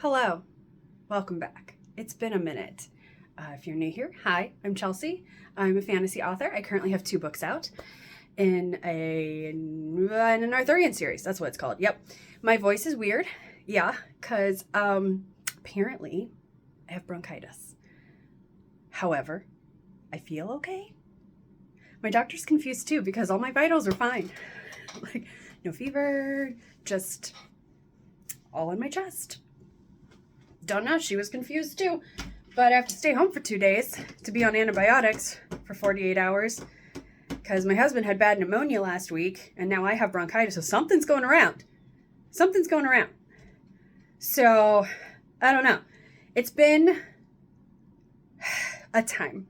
Hello, welcome back. It's been a minute. If you're new here, hi, I'm Chelsea. I'm a fantasy author. I currently have 2 books out in an Arthurian series. That's what it's called. Yep. My voice is weird. Yeah, because apparently I have bronchitis. However, I feel okay. My doctor's confused too because all my vitals are fine. Like, no fever, just all in my chest. Don't know, she was confused too. But I have to stay home for 2 days to be on antibiotics for 48 hours because my husband had bad pneumonia last week and now I have bronchitis, so something's going around. Something's going around. So, I don't know. It's been a time.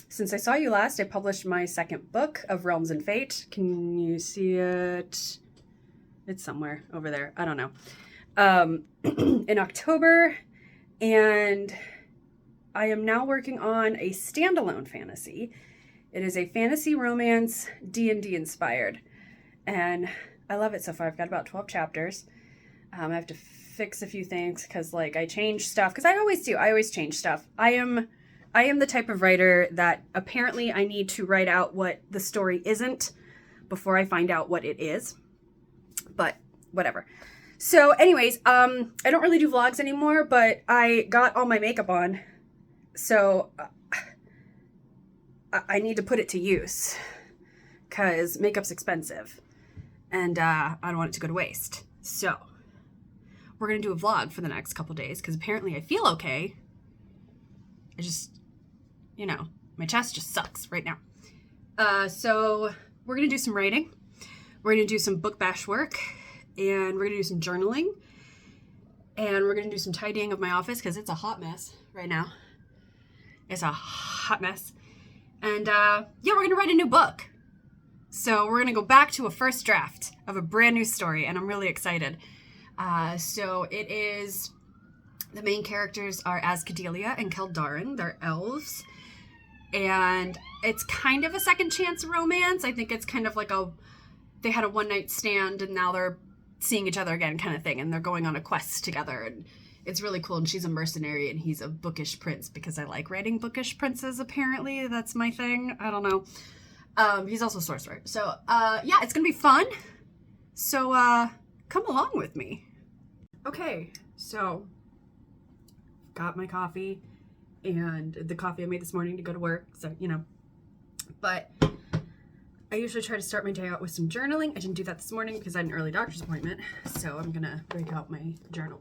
Since I saw you last, I published my 2nd book of Realms and Fate. Can you see it? It's somewhere over there. I don't know. In October, and I am now working on a standalone fantasy. It is a fantasy romance, D&D inspired, and I love it so far. I've got about 12 chapters. I have to fix a few things because, like, I change stuff because I always do. I always change stuff. I am the type of writer that apparently I need to write out what the story isn't before I find out what it is. But whatever. So anyways, I don't really do vlogs anymore, but I got all my makeup on. So I need to put it to use because makeup's expensive and I don't want it to go to waste. So we're going to do a vlog for the next couple days because apparently I feel okay. I just, my chest just sucks right now. So we're going to do some writing. We're going to do some book bash work. And we're going to do some journaling. And we're going to do some tidying of my office because it's a hot mess right now. It's a hot mess. And yeah, we're going to write a new book. So we're going to go back to a first draft of a brand new story. And I'm really excited. So it is, the main characters are Ascadelia and Keldarin. They're elves. And it's kind of a second chance romance. I think it's kind of like they had a one-night stand and now they're seeing each other again kind of thing, and they're going on a quest together, and it's really cool. And she's a mercenary and he's a bookish prince because I like writing bookish princes. Apparently that's my thing. I don't know. He's also a sorcerer. So yeah, it's gonna be fun. So come along with me. Okay, so got my coffee and the coffee I made this morning to go to work, so but I usually try to start my day out with some journaling. I didn't do that this morning because I had an early doctor's appointment. So I'm going to break out my journal.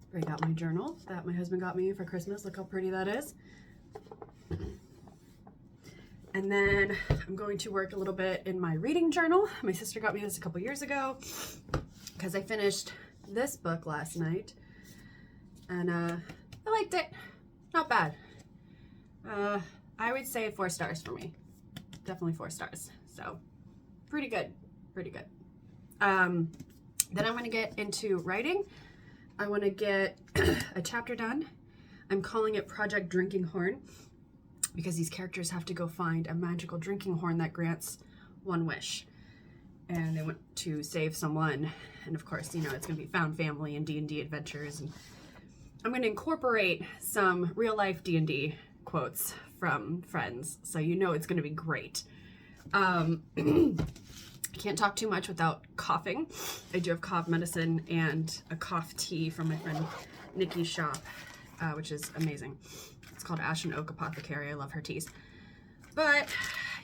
Break out my journal that my husband got me for Christmas. Look how pretty that is. And then I'm going to work a little bit in my reading journal. My sister got me this a couple years ago because I finished this book last night. And I liked it. Not bad. I would say 4 stars for me. Definitely 4 stars. So pretty good. Pretty good. Then I want to get into writing. I want to get a chapter done. I'm calling it Project Drinking Horn because these characters have to go find a magical drinking horn that grants 1 wish. And they want to save someone. And of course, it's going to be found family and D&D adventures. And I'm going to incorporate some real life D&D quotes from friends, so it's going to be great. I can't talk too much without coughing. I do have cough medicine and a cough tea from my friend Nikki's shop, which is amazing. It's called Ash and Oak Apothecary. I love her teas. But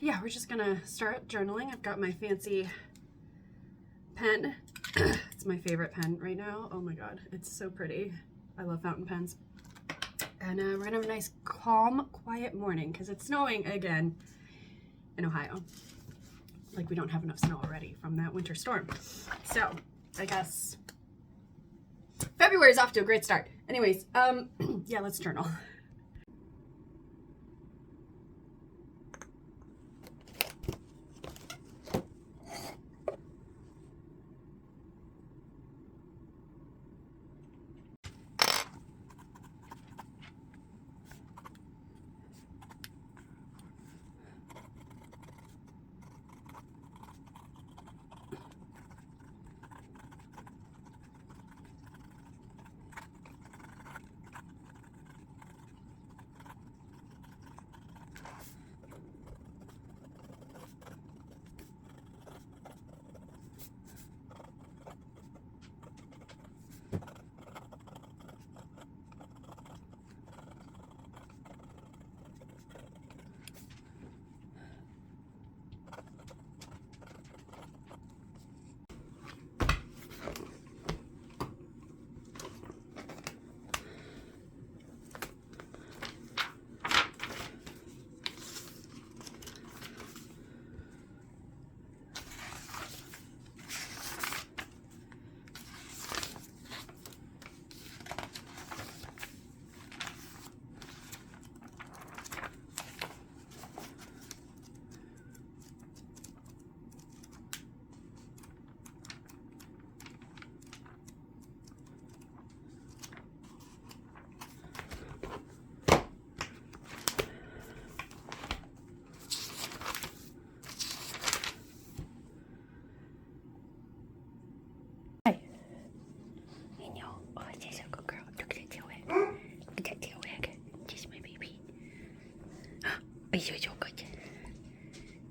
yeah, we're just gonna start journaling. I've got my fancy pen. It's my favorite pen right now. Oh my god, it's so pretty. I love fountain pens. And we're gonna have a nice, calm, quiet morning because it's snowing again in Ohio. Like we don't have enough snow already from that winter storm. So I guess February is off to a great start. Anyways, yeah, let's journal.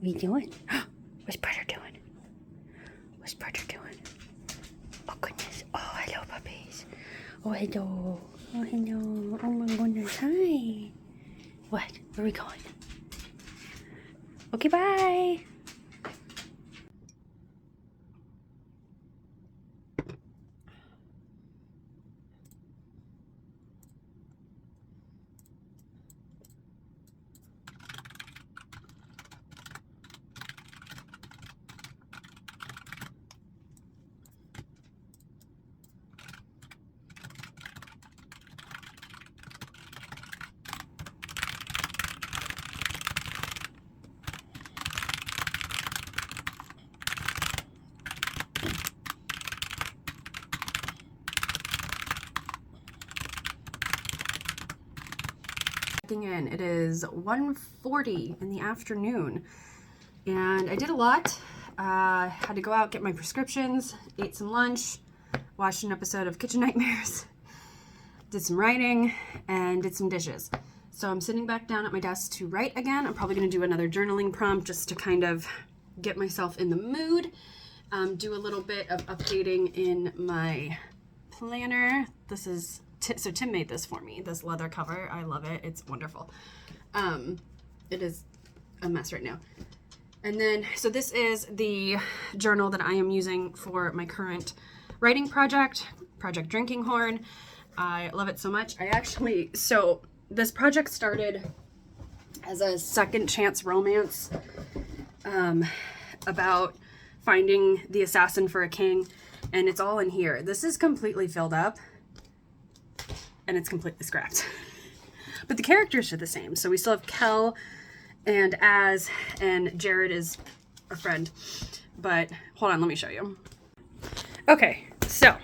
What are you doing? What's Butter doing? What's Butter doing? Oh, goodness. Oh, hello, puppies. Oh, hello. Oh, hello. Oh, my goodness. Hi. What? Where are we going? Okay, bye. In. It is 1:40 in the afternoon and I did a lot. Had to go out, get my prescriptions, ate some lunch, watched an episode of Kitchen Nightmares, did some writing, and did some dishes. So I'm sitting back down at my desk to write again. I'm probably going to do another journaling prompt just to kind of get myself in the mood. Do a little bit of updating in my planner. This is so Tim made this for me, this leather cover. I love it. It's wonderful. It is a mess right now. And then, so this is the journal that I am using for my current writing project, Project Drinking Horn. I love it so much. So this project started as a second chance romance about finding the assassin for a king, and it's all in here. This is completely filled up. And it's completely scrapped. But the characters are the same. So we still have Kel and Az, and Jared is a friend. But hold on, let me show you. Okay, so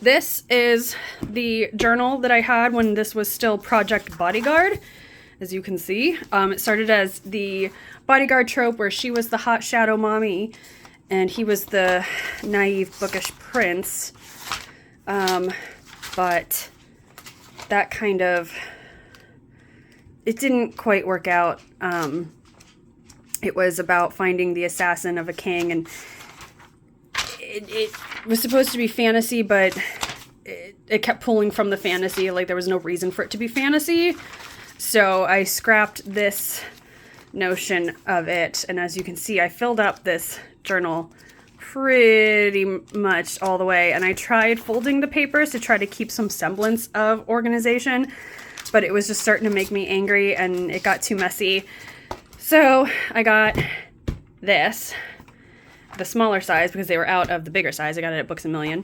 this is the journal that I had when this was still Project Bodyguard. As you can see, it started as the bodyguard trope where she was the hot shadow mommy and he was the naive bookish prince. But that kind of, it didn't quite work out. It was about finding the assassin of a king, and it was supposed to be fantasy, but it kept pulling from the fantasy. Like, there was no reason for it to be fantasy. So I scrapped this notion of it. And as you can see, I filled up this journal pretty much all the way, and I tried folding the papers to try to keep some semblance of organization, but it was just starting to make me angry and it got too messy. So I got this, the smaller size, because they were out of the bigger size. I got it at Books A Million,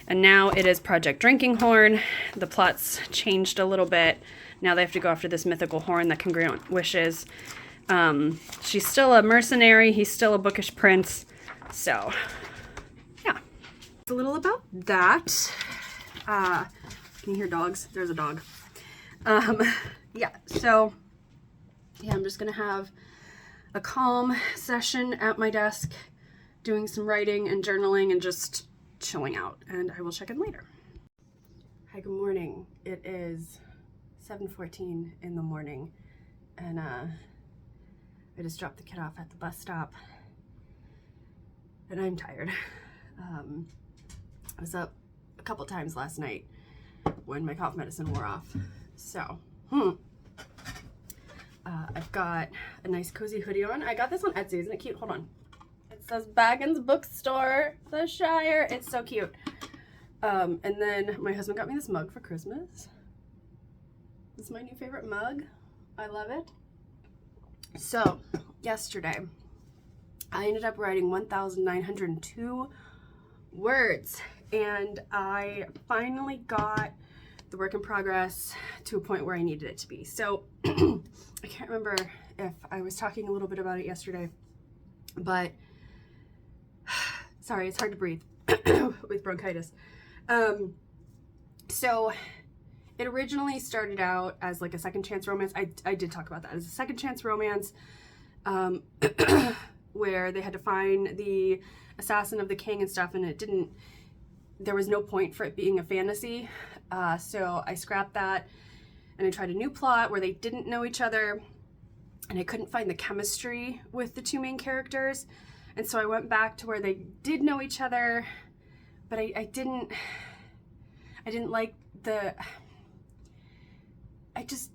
and now it is Project Drinking Horn. The plot's changed a little bit. Now they have to go after this mythical horn that can grant wishes. She's still a mercenary, he's still a bookish prince. So, yeah. A little about that. Can you hear dogs? There's a dog. Yeah, so, yeah, I'm just going to have a calm session at my desk, doing some writing and journaling and just chilling out, and I will check in later. Hi, good morning. It is 7:14 in the morning, and I just dropped the kid off at the bus stop. And I'm tired. I was up a couple times last night when my cough medicine wore off. So, I've got a nice cozy hoodie on. I got this on Etsy. Isn't it cute? Hold on. It says Baggins Bookstore, the Shire. It's so cute. And then my husband got me this mug for Christmas. This is my new favorite mug. I love it. So, yesterday, I ended up writing 1,902 words, and I finally got the work in progress to a point where I needed it to be. So I can't remember if I was talking a little bit about it yesterday, but sorry, it's hard to breathe with bronchitis. So it originally started out as like a second chance romance. I did talk about that as a second chance romance, where they had to find the assassin of the king and stuff, and there was no point for it being a fantasy. So I scrapped that and I tried a new plot where they didn't know each other, and I couldn't find the chemistry with the two main characters. And so I went back to where they did know each other, but I didn't like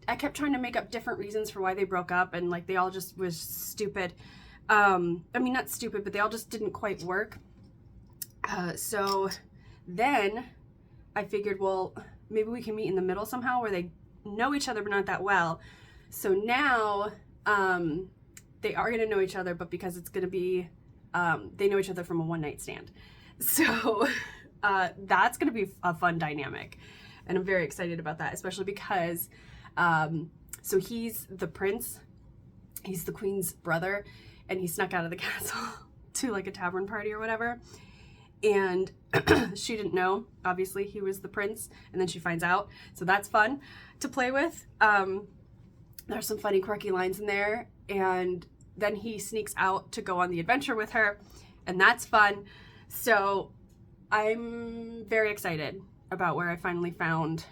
I kept trying to make up different reasons for why they broke up, and like they all just was stupid. I mean, not stupid, but they all just didn't quite work. So then I figured, well, maybe we can meet in the middle somehow where they know each other but not that well. So now they are going to know each other, but because it's going to be, they know each other from a one-night stand. So that's going to be a fun dynamic. And I'm very excited about that, especially because, so he's the prince, he's the queen's brother, and he snuck out of the castle to like a tavern party or whatever. And she didn't know, obviously, he was the prince, and then she finds out. So that's fun to play with. There's some funny, quirky lines in there. And then he sneaks out to go on the adventure with her, and that's fun. So I'm very excited about where I finally found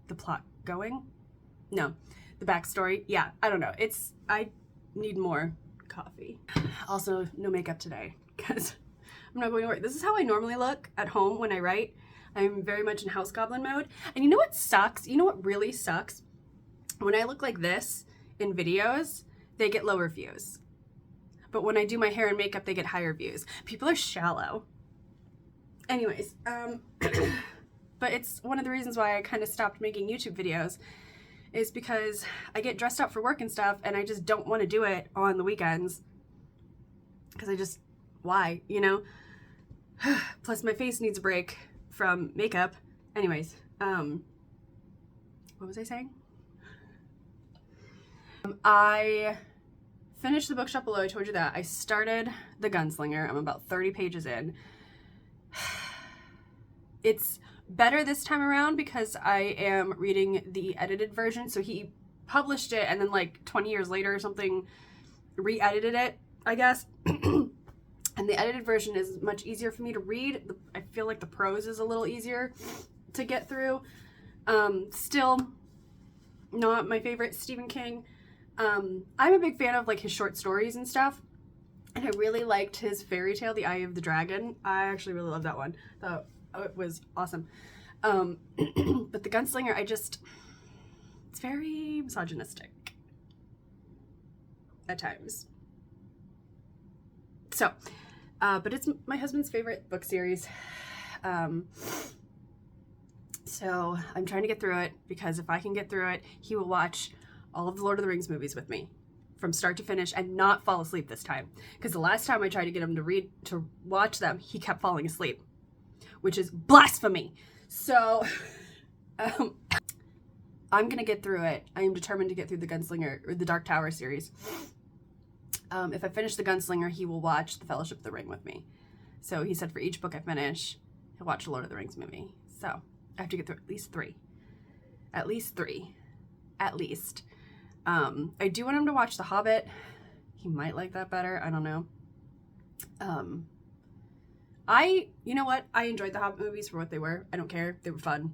the plot going. No, the backstory. Yeah, I don't know. I need more coffee. Also, no makeup today because I'm not going to work. This is how I normally look at home when I write. I'm very much in house goblin mode. And you know what sucks? You know what really sucks? When I look like this in videos, they get lower views. But when I do my hair and makeup, they get higher views. People are shallow. Anyways, but it's one of the reasons why I kind of stopped making YouTube videos is because I get dressed up for work and stuff, and I just don't want to do it on the weekends. Because why, you know? Plus my face needs a break from makeup. Anyways, what was I saying? I finished the bookshop below, I told you that. I started The Gunslinger. I'm about 30 pages in. It's better this time around because I am reading the edited version. So he published it and then like 20 years later or something re-edited it, I guess. And the edited version is much easier for me to read. I feel like the prose is a little easier to get through. Still not my favorite Stephen King. I'm a big fan of like his short stories and stuff. And I really liked his fairy tale, The Eye of the Dragon. I actually really love that one. Thought it was awesome. But The Gunslinger, it's very misogynistic at times. So, but it's my husband's favorite book series. So I'm trying to get through it because if I can get through it, he will watch all of the Lord of the Rings movies with me from start to finish and not fall asleep this time. Because the last time I tried to get him to watch them, he kept falling asleep, which is blasphemy. So I'm going to get through it. I am determined to get through The Gunslinger, or the Dark Tower series. If I finish The Gunslinger, he will watch The Fellowship of the Ring with me. So he said for each book I finish, he'll watch the Lord of the Rings movie. So I have to get through at least three. At least three. At least. I do want him to watch The Hobbit. He might like that better. I don't know. You know what? I enjoyed the Hobbit movies for what they were. I don't care. They were fun.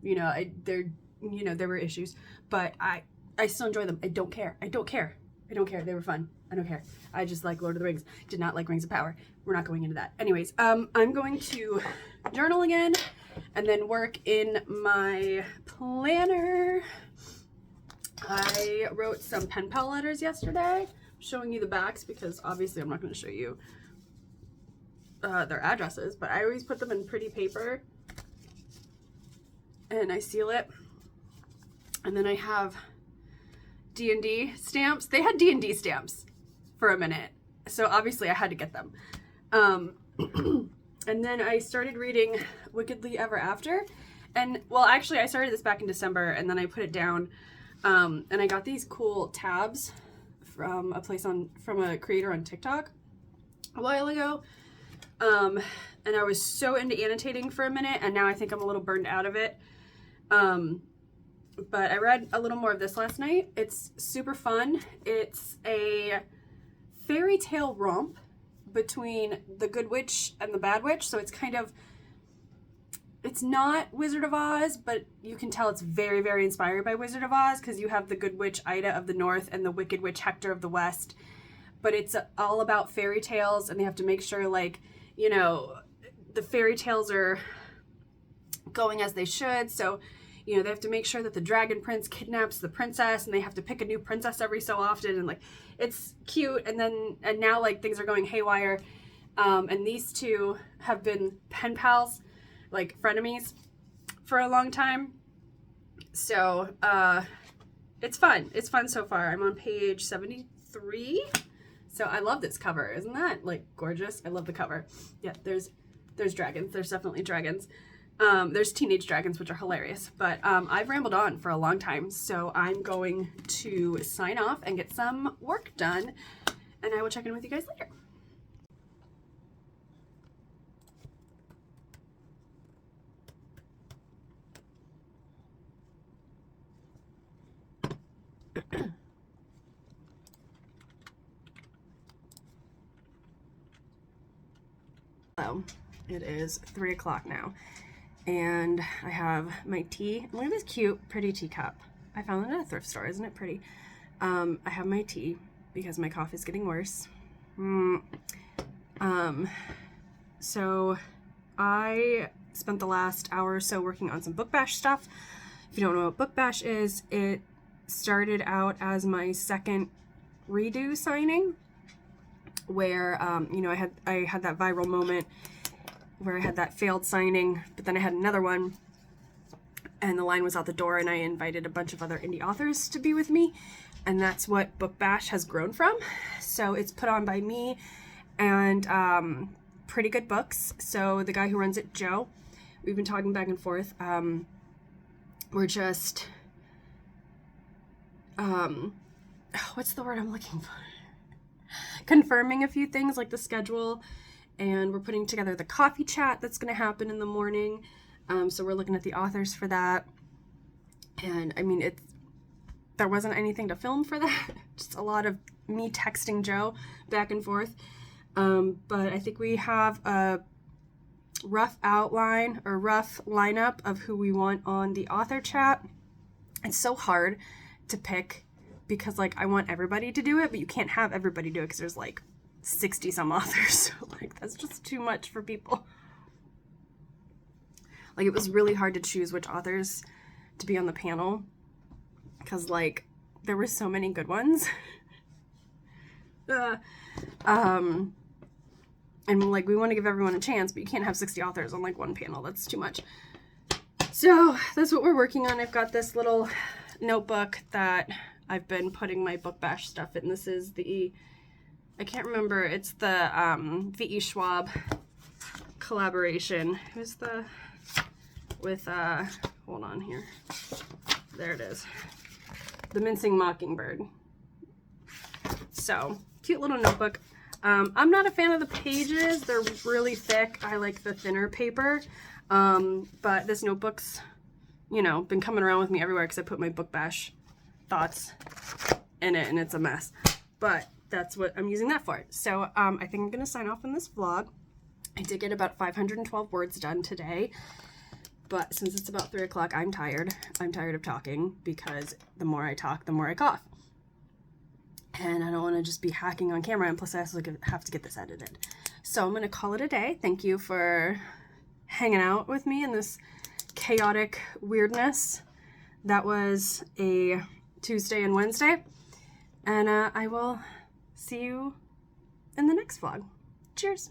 You know, there were issues, but I still enjoy them. I don't care. I don't care. I don't care. They were fun. I don't care. I just like Lord of the Rings. Did not like Rings of Power. We're not going into that. Anyways, I'm going to journal again and then work in my planner. I wrote some pen pal letters yesterday. I'm showing you the backs because obviously I'm not going to show you their addresses, but I always put them in pretty paper and I seal it. And then I have D&D stamps. They had D&D stamps for a minute, so obviously I had to get them. And then I started reading Wickedly Ever After. And, well, actually I started this back in December and then I put it down. And I got these cool tabs from a creator on TikTok a while ago. And I was so into annotating for a minute, and now I think I'm a little burned out of it. But I read a little more of this last night. It's super fun. It's a fairy tale romp between the good witch and the bad witch. So it's kind of, it's not Wizard of Oz, but you can tell it's very, very inspired by Wizard of Oz because you have the Good Witch Ida of the North and the Wicked Witch Hector of the West. But it's all about fairy tales, and they have to make sure, like, you know, the fairy tales are going as they should. So, you know, they have to make sure that the dragon prince kidnaps the princess, and they have to pick a new princess every so often, and like, it's cute. And now like things are going haywire. And these two have been pen pals, like frenemies, for a long time. So it's fun. It's fun so far. I'm on page 73. So I love this cover. Isn't that like gorgeous? I love the cover. Yeah, there's dragons. There's definitely dragons. There's teenage dragons, which are hilarious. But I've rambled on for a long time, so I'm going to sign off and get some work done, and I will check in with you guys later. So it is 3 o'clock now, and I have my tea. Look at this cute, pretty teacup. I found it at a thrift store. Isn't it pretty? I have my tea because my cough is getting worse. So I spent the last hour or so working on some Book Bash stuff. If you don't know what Book Bash is, it started out as my second redo signing, where you know, I had that viral moment where I had that failed signing, but then I had another one, and the line was out the door, and I invited a bunch of other indie authors to be with me, and that's what Book Bash has grown from. So it's put on by me and Pretty Good Books. So the guy who runs it, Joe, we've been talking back and forth. We're just what's the word I'm looking for? Confirming a few things like the schedule, and we're putting together the coffee chat that's going to happen in the morning. So we're looking at the authors for that, and I mean, there wasn't anything to film for that, just a lot of me texting Joe back and forth. But I think we have a rough outline or rough lineup of who we want on the author chat. It's so hard to pick because, like, I want everybody to do it, but you can't have everybody do it because there's like 60 some authors. So like, that's just too much for people. Like, it was really hard to choose which authors to be on the panel because, like, there were so many good ones. And like, we want to give everyone a chance, but you can't have 60 authors on like one panel. That's too much. So that's what we're working on. I've got this little notebook that I've been putting my Book Bash stuff in. This is I can't remember, it's the V.E. Schwab collaboration. Hold on here. There it is. The Mincing Mockingbird. So, cute little notebook. I'm not a fan of the pages. They're really thick. I like the thinner paper. But this notebook's, you know, been coming around with me everywhere because I put my Book Bash thoughts in it, and it's a mess. But that's what I'm using that for. So I think I'm going to sign off on this vlog. I did get about 512 words done today. But since it's about 3 o'clock, I'm tired. I'm tired of talking because the more I talk, the more I cough. And I don't want to just be hacking on camera, and plus I also have to get this edited. So I'm going to call it a day. Thank you for hanging out with me in this chaotic weirdness. That was a Tuesday and Wednesday. And I will see you in the next vlog. Cheers.